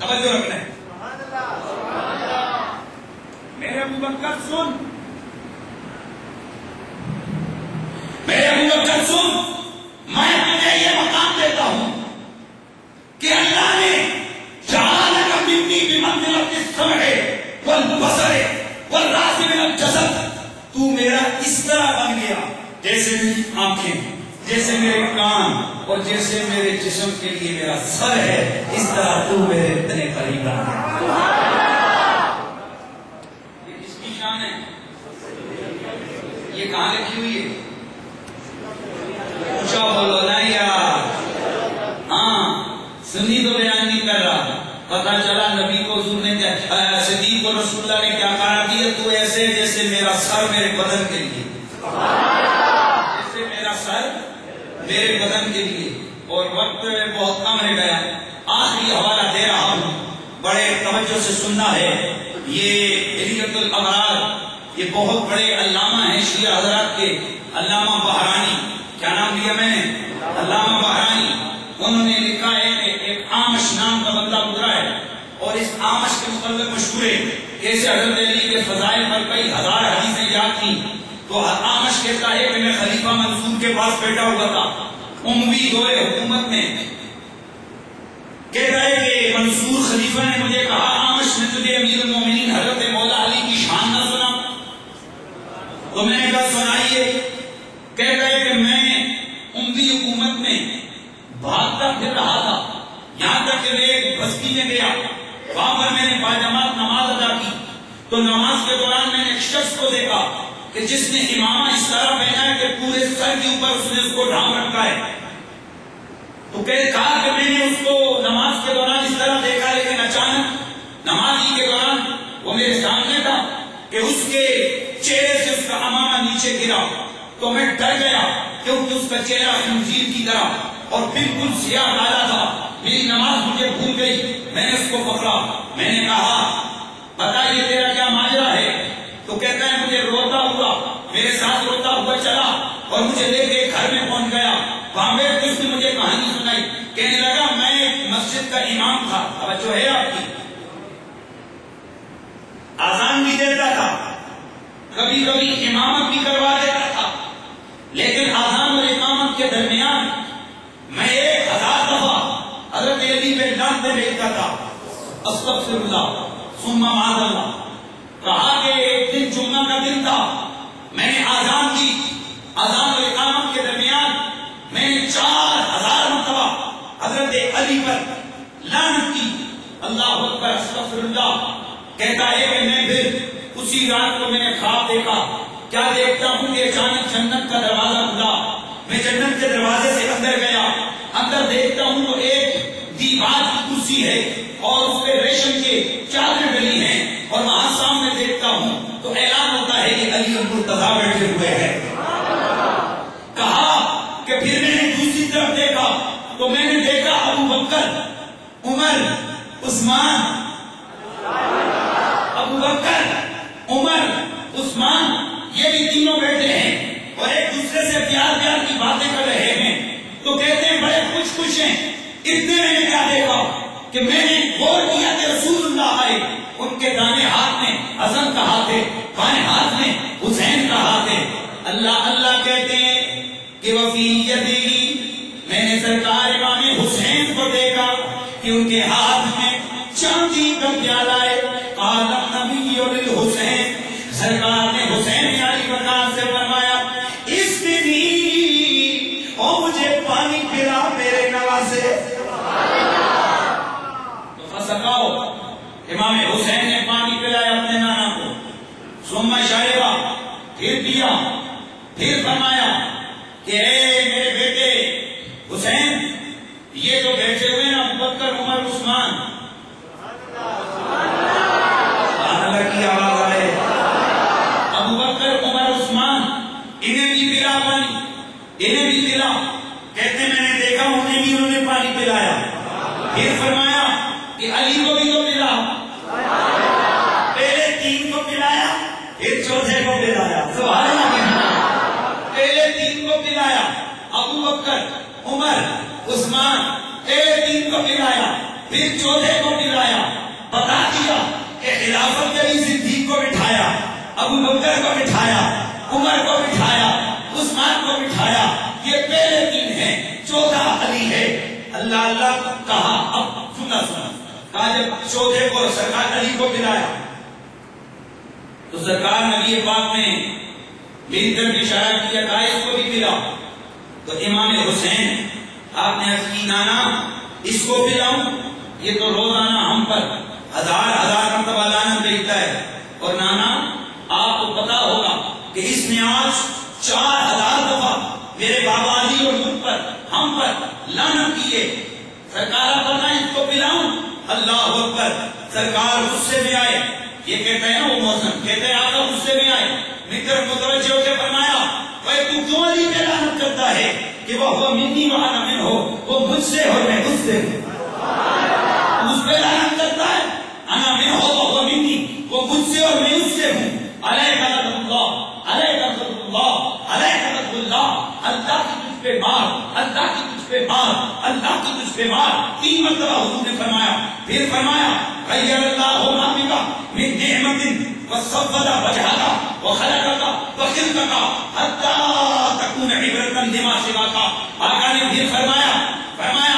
توجہ رکھنا ہے. میرے ابو بکر سن، میرے ابو بکر سن، میں تجھے یہ مقام دیتا ہوں کہ اللہ نے جعلک منی بمنزلۃ السمع والبصر والراس من الجسد، تو میرا اس طرح بن گیا جیسے میری آنکھیں، جیسے میرے کان اور جیسے میرے جسم کے لیے میرا سر ہے، اس طرح تو میرے اتنے قریب آ گیا. یہ کس کی شان ہے؟ یہ کہاں لکھی ہوئی ہے؟ اونچا بولو نا یار. ہاں سنی تو بیان نہیں کر رہا. پتا چلا نبی کو حضور نے صدیق کو رسول اللہ نے کیا کہا دیا، تو ایسے جیسے میرا سر میرے بدن کے لیے، جیسے میرا سر میرے بدن کے لیے. اور وقت بہت کم رہ گیا، آخری حوالہ دے رہا ہوں، بڑے توجہ سے سننا ہے. یہ حلیت الابرار، یہ بہت بڑے علامہ ہیں شیعہ حضرات کے، علامہ بہرانی. کیا نام دیا میں نے؟ علامہ بہرانی. انہوں نے لکھا ہے کہ ایک آمش نام کا بندہ گزرا ہے، اور اس آمش کے متعلق مشہور ہے کہ اسے حضرت علی کے فضائل پر کئی ہزار حدیثیں یاد تھیں. تو آمش کہتا ہے کہ میں خلیفہ منصور کے پاس بیٹھا ہوا تھا اموی دور حکومت میں. کہتا ہے کہ منصور خلیفہ نے مجھے کہا، آمش نے تجھے امیر المومنین حضرت مولا علی کی شان نہ سنا؟ تو میں نے کہا سنائیے. کہتا ہے کہ میں اموی حکومت میں بھاگتا پھر رہا تھا، یہاں تک کہ میں ایک بستی میں گیا، وہاں پر میں نے باجماعت نماز ادا کی. تو نماز کے دوران میں نے ایک شخص کو دیکھا کہ جس نے امامہ اس طرح پہنا ہے کہ پورے سر کے اوپر اس نے اس کو ڈھانپ رکھا ہے. تو کہا کہ میں نے اس کو نماز کے دوران اس طرح دیکھا، لیکن اچانک نماز ہی کے دوران وہ میرے سامنے تھا کہ اس کے چہرے سے اس کا امامہ نیچے گرا. تو میں ڈر گیا کیونکہ اس کا چہرہ خنزیر کی طرح اور بالکل سیاہ کالا تھا. میری نماز مجھے بھول گئی. میں نے اس کو پکڑا، میں نے کہا بتا یہ تیرا کیا ماجرا ہے؟ تو کہتا ہے مجھے روتا ہوا، میرے ساتھ روتا ہوا چلا اور مجھے لے کے گھر میں پہنچ گیا. وہاں بیٹھ کے اس نے مجھے کہانی سنائی. کہنے لگا میں مسجد کا امام تھا، توجہ ہے آپ کی، آزان بھی دیتا تھا، کبھی کبھی امامت بھی کروا دیتا تھا، لیکن آزان اور امامت کے درمیان میں 1000 دفعہ حضرت علی پہ ڈانٹتے بیٹھتا تھا، استغفر اللہ ثم معاذ اللہ. کہا کہ ایک دن جمعہ کا دن تھا، میں نے آزان کی، آزان اور اقامت کے درمیان میں نے 4000 مرتبہ حضرت علی پر لعنت کی. اللہ اکبر استغفر اللہ. کہتا ہے کہ میں پھر اسی رات کو میں نے خواب دیکھا. کیا دیکھتا ہوں کہ اچانک جنت کا دروازہ کھلا، میں جنت کے دروازے سے اندر گیا. اندر دیکھتا ہوں تو ایک دیوار کی کرسی ہے اور اس پہ ریشم کے چادر ڈلی ہیں، اور وہاں سامنے دیکھتا ہوں تو اعلان ہوتا ہے کہ علی المرتضیٰ بیٹھے ہوئے ہیں. کہا کہ پھر میں نے دوسری طرف دیکھا تو میں نے دیکھا ابو بکر، عمر، عثمان، ابو بکر، عمر، عثمان، یہ بھی تینوں بیٹھے ہیں اور ایک دوسرے سے پیار پیار کی باتیں کر رہے ہیں. تو کہتے ہیں بڑے خوش ہیں. اتنے میں نے کیا دیکھا کہ میں نے غور کیا کہ رسول اللہ آئے، ان کے دائیں ہاتھ میں حسن کا ہاتھ ہے، بائیں ہاتھ میں حسین کا ہاتھ ہے. اللہ اللہ کہتے ہیں کہ وفی یدی، میں نے سرکار امام حسین کو دیکھا کہ ان کے ہاتھ میں چاندی کا پیالہ ہے. قال النبی للحسین، سرکار نے حسین علی وقار سے فرمایا اس دن اور مجھے پانی پلا میرے نواسے. تو فسقاؤ، امام حسین نے پانی پلایا اپنے نانا کو. ثم شربا، پھر پیا، پھر فرمایا کہ اے میرے بیٹے حسین، یہ جو بیٹھے ہوئے ہیں ابو بکر، عمر، عثمان، اللہ کی آواز آئے، ابو بکر، عمر، عثمان، انہیں بھی پلا پانی، انہیں بھی پلا. کہتے میں نے دیکھا انہوں نے پانی پلایا. پھر فرمایا کہ علی کو بھی تو پلا. پہلے 3 کو پلایا، پھر چوتھے کو پلایا. سبحان اللہ. پہلے 3 کو پلایا، ابو بکر، عمر، عثمان، پہلے 3 کو پلایا. پھر چوتھے کو بلایا، بتا دیا کہ خلافت کے لیے صدیق کو بٹھایا، ابو بکر کو بٹھایا، عمر کو بٹھایا، عثمان کو بٹھایا، یہ پہلے تین ہیں، چوتھا علی ہے۔ اللہ اللہ کہا، اب سنا کہا جب چوتھے کو سرکار علی کو بلایا تو سرکار نبی پاک نے میری طرف اشارہ کیا، کہا اس کو بھی پلاؤ۔ تو امام حسین آپ نے عرض کی، نانا اس کو پلاؤں؟ یہ تو روزانہ ہم پر ہزار مرتبہ لعنت بھیجتا ہے، اور نانا آپ کو پتا ہوگا کہ اس نے آج 4000 دفعہ میرے بابا علی اور مجھ پر ہم پر لعنت کیے، سرکار پتا اس کو پلاؤں؟ اللہ اکبر۔ سرکار غصے میں آئے، یہ کہتے ہیں وہ موسم کہتے ہیں آپ غصے میں آئے، متر متوجہ ہو کے فرمایا، بھائی تو کیوں علی پہ لعنت کرتا ہے کہ وہ منی وہاں من ہو، وہ مجھ سے ہو میں اس سے ہوں، اس پہ لعنت کرتا ہے، انا من ہو تو وہ منی، وہ مجھ سے اور میں اس سے ہوں۔ علیہ لعنت اللہ، علیہ لعنت اللہ، علیہ لعنت اللہ، اللہ کی تجھ پہ مار، اللہ کی تجھ پہ مار، اللہ کی تجھ پہ مار، 3 مرتبہ حضور نے فرمایا۔ پھر فرمایا غیر اللہ مامکا من نعمت وصفد وجہکا وخلقکا وخلقکا حتی تکون عبرتا لما سواکا۔ آقا نے پھر فرمایا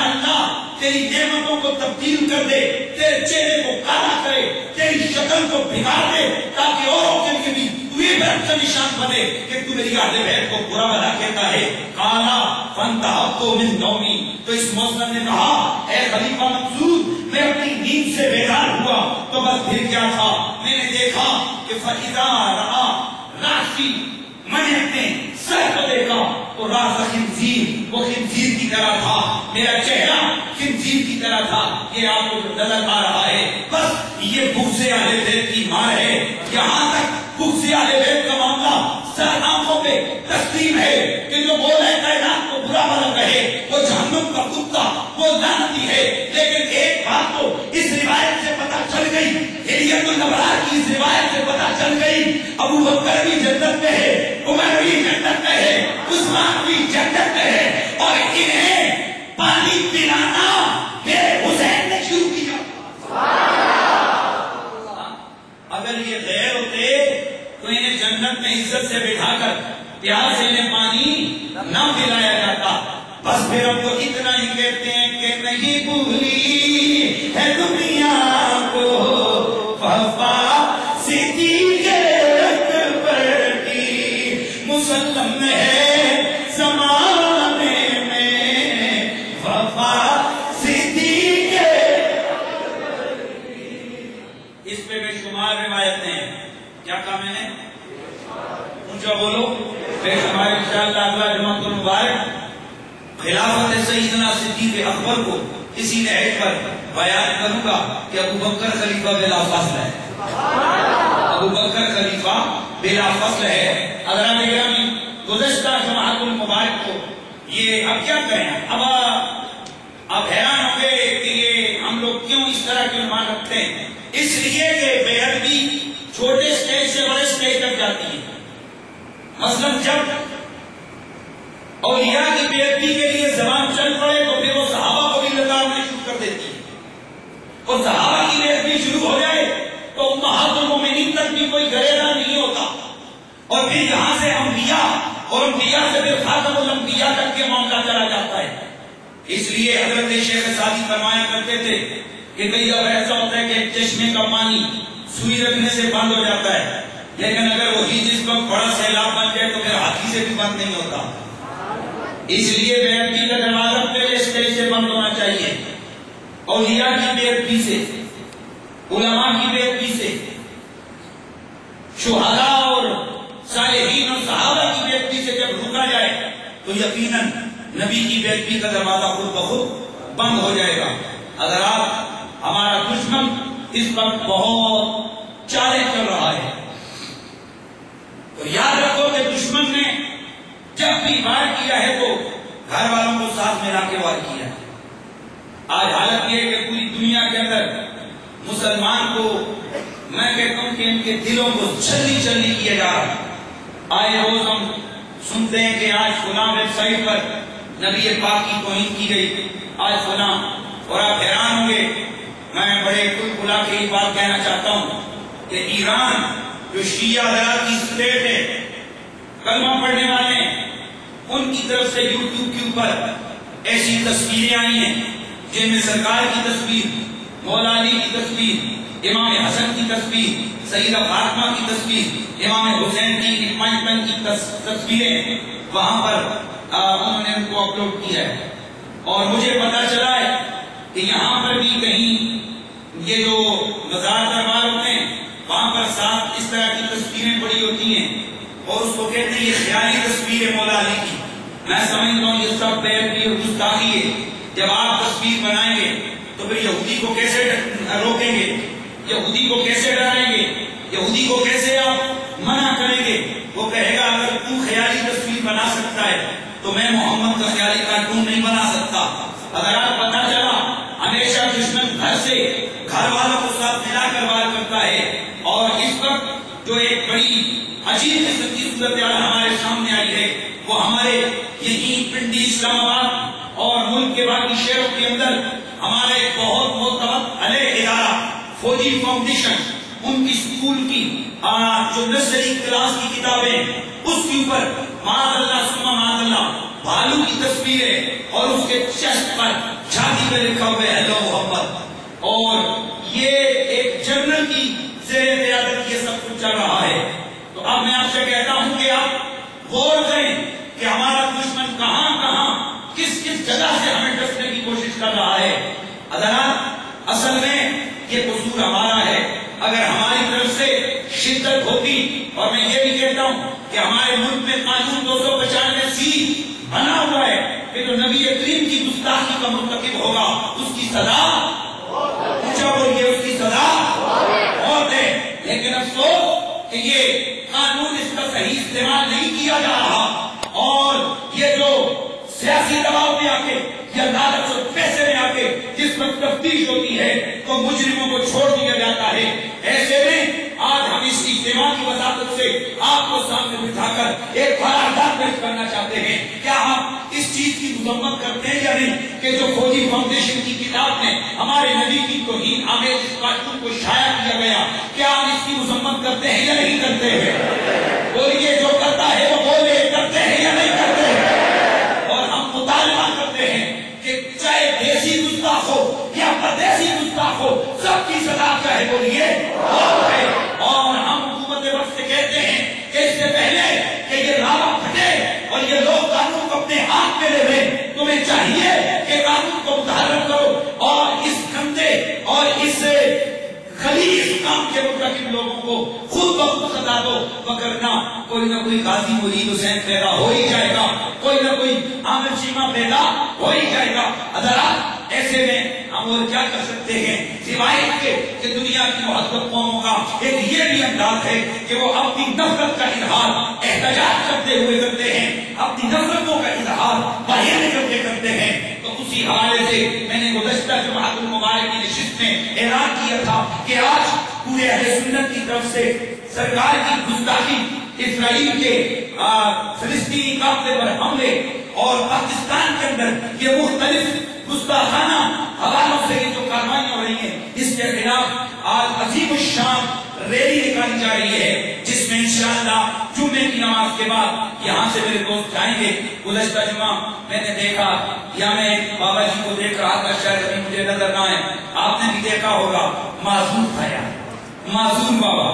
اللہ تیری نعمتوں کو تبدیل کر دے، تیرے چہرے کو کالا کرے، تیری شکل کو بگاڑ دے، تاکہ اوروں کے لیے بھی عبرت کا نشان بنے کہ تو میری اہل بیت کو برا بھلا کہتا ہے۔ کالا فانتہبت من نومی، تو اس موسم نے کہا اے خلیفہ منصور میں اپنی نیند سے بیدار ہوا تو بس پھر کیا تھا، میں نے دیکھا کہ فَإِذَا رَآ رَأْسِي، میں نے اپنے سر کو دیکھا تو راز خنزیر، وہ خنزیر کی طرح تھا، میرا چہرہ خنزیر کی طرح تھا۔ یہ آپ کو نظر آ رہا ہے، بس یہ بغض اہل بیت کی مار ہے۔ یہاں تک بغض اہل بیت کا معاملہ سر آنکھوں پہ تسلیم ہے کہ جو بولے کائنات کو برا بھلا کہے وہ جہنم کا کتا، وہ لعنتی ہے۔ لیکن ایک بات تو اس روایت سے پتہ چل گئی، ہدیت الابرار کی اس روایت سے پتہ چل گئی، ابو بکر بھی جنت میں ہے، عمر بھی جنت میں ہے، عثمان بھی جنت میں ہے، اور انہیں پانی پلانا میرے حسین نے شروع کیا۔ اگر یہ غیر ہوتے تو انہیں جنت میں عزت سے بٹھا کر پیار سے انہیں پانی نہ پلایا جاتا۔ بس پھر ہم تو اتنا ہی کہتے ہیں کہ نہیں بھولی ہے دنیا کو وفا صدیق اکبر کی، مسلم ہے زمانے میں وفا صدیق اکبر کی۔ اس پہ بے شمار روایتیں ہیں، کیا کہا میں نے؟ اونچا بولو، بے شمار۔ انشاءاللہ اگلا جمعہ کو مبارک خلافت سیدنا صدیق اکبر کو اسی نہج پر بیان کروں گا کہ ابو بکر خلیفہ بلا فصل ہے، ابو بکر خلیفہ بلا فصل ہے۔ حضرات گرامی، گزشتہ جمعۃ المبارک کو یہ اب کیا کہیں، اب حیران ہوں گے کہ یہ ہم لوگ کیوں اس طرح کی عنوان رکھتے ہیں۔ اس لیے کہ بے ادبی چھوٹے سٹیج سے بڑے سٹیج تک جاتی ہے۔ مثلا جب اولیاء کی بے ادبی کے لیے زبان چل پڑے تو پھر وہ صحابہ کو بھی لگانے شروع کر دیتی ہے، اور صحابہ کی بے ادبی شروع ہو جائے تو امہات المومنین تک بھی کوئی گریزہ نہیں ہوتا، اور پھر یہاں سے انبیاء اور انبیاء سے پھر خاتم الانبیاء تک کے معاملہ چلا جاتا ہے۔ اس لیے حضرت شیخ سعدی فرمایا کرتے تھے کہ کئی جب ایسا ہوتا ہے کہ ایک چشمے کا پانی سوئی رکھنے سے بند ہو جاتا ہے، لیکن اگر وہی جس وقت بڑا سیلاب بن جائے تو پھر ہاتھی سے بھی بند نہیں ہوتا۔ اس لیے بے ادبی کا دروازہ پہلے اسٹیج سے بند ہونا چاہیے، اولیاء کی بے ادبی سے، علماء کی بے ادبی سے، شہداء اور صالحین اور صحابہ کی بے ادبی سے جب رکا جائے تو یقیناً نبی کی بے ادبی کا دروازہ خود بخود بند ہو جائے گا۔ اگر آپ ہمارا دشمن اس وقت بہت چالیں چل رہا ہے تو یاد رکھو کہ دشمن نے جب بھی وار کیا ہے تو گھر والوں کو ساتھ ملا کے وار کیا ہے۔ آج حالت یہ ہے کہ پوری دنیا کے اندر مسلمان کو میں کہتا ہوں کہ ان کے دلوں کو چھلنی چھلنی کیا جا رہا ہے۔ آئے روز ہم سنتے ہیں کہ آج فلاں ویب سائٹ پر نبی پاک کی توہین کی گئی، آج فلاں، اور آپ حیران ہوں گے میں بڑے کل بلا کے ایک بات کہنا چاہتا ہوں کہ ایران جو شیعہ حضرات کی اسٹیٹ ہے، کلمہ پڑھنے والے ہیں، ان کی طرف سے یوٹیوب کے اوپر ایسی تصویریں آئی ہیں جن میں سرکار کی تصویر، مولا علی کی تصویر، امام حسن کی تصویر، سیدہ فاطمہ کی تصویر، امام حسین کی اپوائنٹمنٹ کی تصویریں وہاں پر انہوں نے ان کو اپلوڈ کیا ہے۔ اور مجھے پتا چلا ہے کہ یہاں پر بھی کہیں یہ جو مزار دربار ہوتے ہیں وہاں پر ساتھ اس طرح کی تصویریں پڑی ہوتی ہیں اور اس کو کہتے ہیں یہ خیالی تصویر ہے مولا علی کی۔ میں سمجھتا ہوں یہ سب بیعدبی اور گستاخی ہے۔ جب آپ تصویر بنائیں گے تو پھر یہودی کو کیسے روکیں گے، یہودی کو کیسے ڈرائیں گے، یہودی کو کیسے آپ منع کریں گے؟ وہ کہے گا اگر تو خیالی تصویر بنا سکتا ہے تو میں محمد کا خیالی کارٹون نہیں بنا سکتا۔ اگر آپ پتا چلا ہمیشہ دشمن گھر سے گھر والوں کو ساتھ ملا کر وار کرتا ہے، اور اس وقت جو ایک بڑی عجیب قسم کی صورتحال ہمارے سامنے آئی ہے وہ ہمارے یہی پنڈی اسلام آباد اور ملک کے باقی شہروں کے اندر ہمارے ایک بہت معتبر علیہ ادارہ فوجی فاؤنڈیشن، ان کی اسکول کی جو نرسری کلاس کی کتابیں، اس کے اوپر معاذ اللہ ثم معاذ اللہ بھالو کی تصویر ہے اور اس کے چیسٹ پر چھاتی پہ لکھا ہوا ہے ہیلو محمد، اور یہ ایک جنرل کی زیر قیادت یہ سب کچھ چل رہا ہے۔ تو اب میں آپ سے کہتا ہوں کہ آپ غور کریں کہ ہمارا دشمن کہاں کہاں کس کس جگہ سے ہمیں ڈسنے کی کوشش کر رہا ہے۔ حضرات اصل میں یہ قصور ہمارا ہے۔ اگر ہماری طرف سے شدت ہوتی، اور میں یہ بھی کہتا ہوں کہ ہمارے ملک میں قانون 295 بنا ہوا ہے کہ جو نبی کریم کی گستاخی کا مرتکب ہوگا اس کی سزا اونچا بولیے، اس کی سزا موت ہے۔ لیکن افسوس کہ یہ قانون اس کا صحیح استعمال نہیں کیا جا رہا، اور یہ جو سیاسی دباؤ میں آ کے یا لالچ اور پیسے میں آ کے جس وقت تفتیش ہوتی ہے تو مجرموں کو چھوڑ دیا جاتا ہے۔ ایسے میں آج ہم اس اجتماع کی وساطت سے آپ کو سامنے بٹھا کر ایک قرارداد پیش کرنا چاہتے ہیں۔ کیا ہم اس چیز کی مذمت کرتے ہیں یا نہیں کہ جو فوجی فاؤنڈیشن کی کتاب میں ہمارے نبی کی توہین آمیز اس کارٹون کو شائع کیا گیا، کیا ہم اس کی مذمت کرتے ہیں یا نہیں کرتے ہیں؟ بولیے، جو کرتا ہے وہ بولے، کرتے ہیں یا نہیں کرتے ہیں؟ اور ہم مطالبہ کرتے ہیں کہ چاہے دیسی گستاخ ہو یا پردیسی گستاخ ہو، سب کی سزا کیا ہے؟ بولیے موت ہے۔ اور ہم حکومت وقت سے کہتے ہیں کہ اس سے پہلے کہ یہ لاوا پھٹے اور یہ لوگ قانون کو اپنے ہاتھ میں لے لیں، تمہیں چاہیے کہ قانون کو متحرک کرو اور اس گندے اور اس خلیص کام کے مرتکب لوگوں کو خود بخود سزا دو، وگرنہ کوئی نہ کوئی غازی مرید حسین پیدا ہو ہی جائے گا، کوئی نہ کوئی عامر چیمہ پیدا ہو ہی جائے گا۔ حضرات ایسے میں ہم اور کیا کر سکتے ہیں سوائے کے کہ دنیا کی مہذب قوموں کا ایک یہ بھی انداز ہے کہ وہ اپنی نفرت کا اظہار احتجاج کرتے ہوئے کرتے ہیں، اپنی نفرتوں کا اظہار باہر نکل کے کرتے ہیں۔ تو اسی حوالے سے میں نے گزشتہ جمعۃ المبارک کی نشست میں اعلان کیا تھا کہ آج پورے اہل سنت کی طرف سے سرکار کی گستاخی، اسرائیل کے فلسطینی قافلے پر حملے اور پاکستان کے اندر یہ مختلف گستاخانہ حوالوں سے یہ جو کارروائیاں ہو رہی ہیں، اس کے خلاف آج عظیم الشان ریلی نکالی جا رہی ہے، جس میں انشاءاللہ جمعے کی نماز کے بعد یہاں سے میرے دوست جائیں گے۔ گزشتہ جمعہ میں نے دیکھا یا میں بابا جی کو دیکھ رہا تھا، شاید ابھی مجھے نظر نہ آئے، آپ نے بھی دیکھا ہوگا، معذور تھا یار، معذور بابا،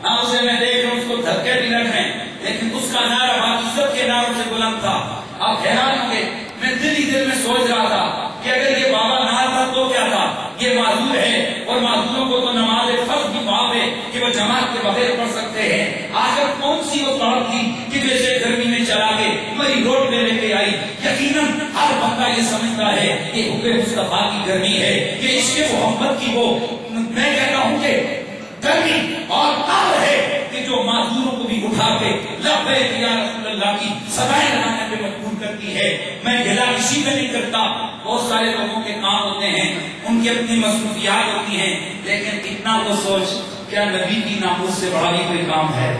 اب اسے میں دیکھ رہا ہوں، اس کو دھکے بھی لگ رہے ہیں، لیکن اس کا نعرہ باقی سب کے نعروں سے بلند تھا۔ آپ حیران ہوں گے، میں دل ہی دل میں سوچ رہا تھا کہ اگر یہ بابا نہ تھا تو کیا تھا، یہ معذور ہے اور معذوروں کو تو نماز فرض بھی معاف ہے کہ وہ جماعت کے بغیر پڑھ سکتے ہیں۔ آخر کون سی وہ طاقت تھی کہ جیسے گرمی میں چلا کے مری روڈ میں لے کے آئی؟ یقیناً ہر بندہ یہ سمجھتا ہے کہ حب مصطفیٰ کی گرمی ہے، کہ عشق محمد کی وہ میں کہتا ہوں کہ گرمی اور آگ ہے کہ جو معذوروں کو بھی اٹھا کے لبیک یا رسول اللہ کی صدائیں لگانے پہ مجبور کرتی ہے۔ میں گلا اسی میں نہیں کرتا، بہت سارے لوگوں کے کام ہوتے ہیں، ان کی اپنی مصروفیات ہوتی ہیں، لیکن اتنا تو سوچ، کیا نبی کی ناموس سے بڑا کوئی کام ہے؟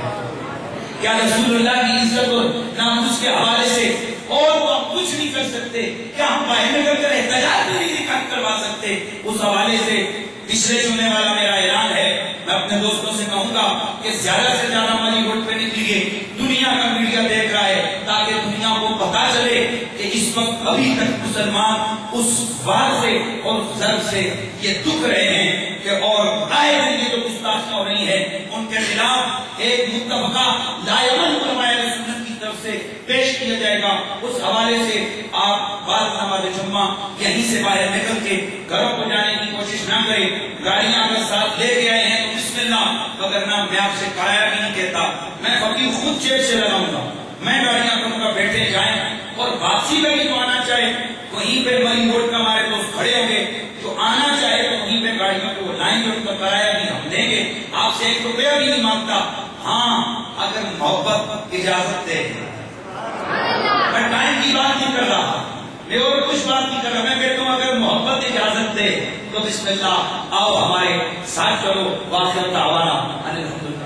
کیا رسول اللہ کی عزت اور ناموس کے حوالے سے اور وہ اب کچھ نہیں کر سکتے، کیا ہم باہر نکل کر احتجاج بھی نہیں کروا سکتے؟ اس حوالے سے پچھلے جمعے والا میرا اعلان ہے، میں اپنے دوستوں سے کہوں گا کہ زیادہ سے زیادہ ہماری روڈ پہ نکلیے، دنیا کا میڈیا دیکھ رہا ہے، تاکہ دنیا کو پتا چلے کہ اس وقت ابھی تک مسلمان اس وار سے اور ضرب سے یہ دکھ رہے ہیں کہ اور آئے دن یہ جو گستاخیاں ہو رہی ہیں ان کے خلاف ایک متفقہ لائحہ علماء اہل سنت کی طرف سے پیش کیا جائے گا۔ اس حوالے سے آپ بعد نماز جمعہ یہیں سے باہر نکل کے گھروں کو جانے کی کوشش نہ کریں، گاڑیاں اگر ساتھ لے کے آئے ہیں تو بسم اللہ، وگرنہ میں آپ سے کرایہ بھی نہیں کہتا، میں فقیر خود جیب سے لگاؤں گا، میں گاڑیاں کروں گا، بیٹھے جائیں، اور واپسی میں بھی جو آنا چاہے وہیں پہ مری روڈ پہ ہمارے دوست کھڑے ہوں گے، جو آنا چاہے تو وہیں پہ گاڑیوں کو لائیں گے، ان کا کرایہ بھی ہم دیں گے، آپ سے 1 روپیہ بھی نہیں مانگتا، ہاں اگر محبت اجازت دے۔ میں ٹائم کی بات نہیں کر رہا، میں اور کچھ بات نہیں کر رہا، میں کہتا ہوں اگر محبت اجازت دے تو بسم اللہ، آؤ ہمارے ساتھ چلو، واخر دعوانا ان الحمدللہ۔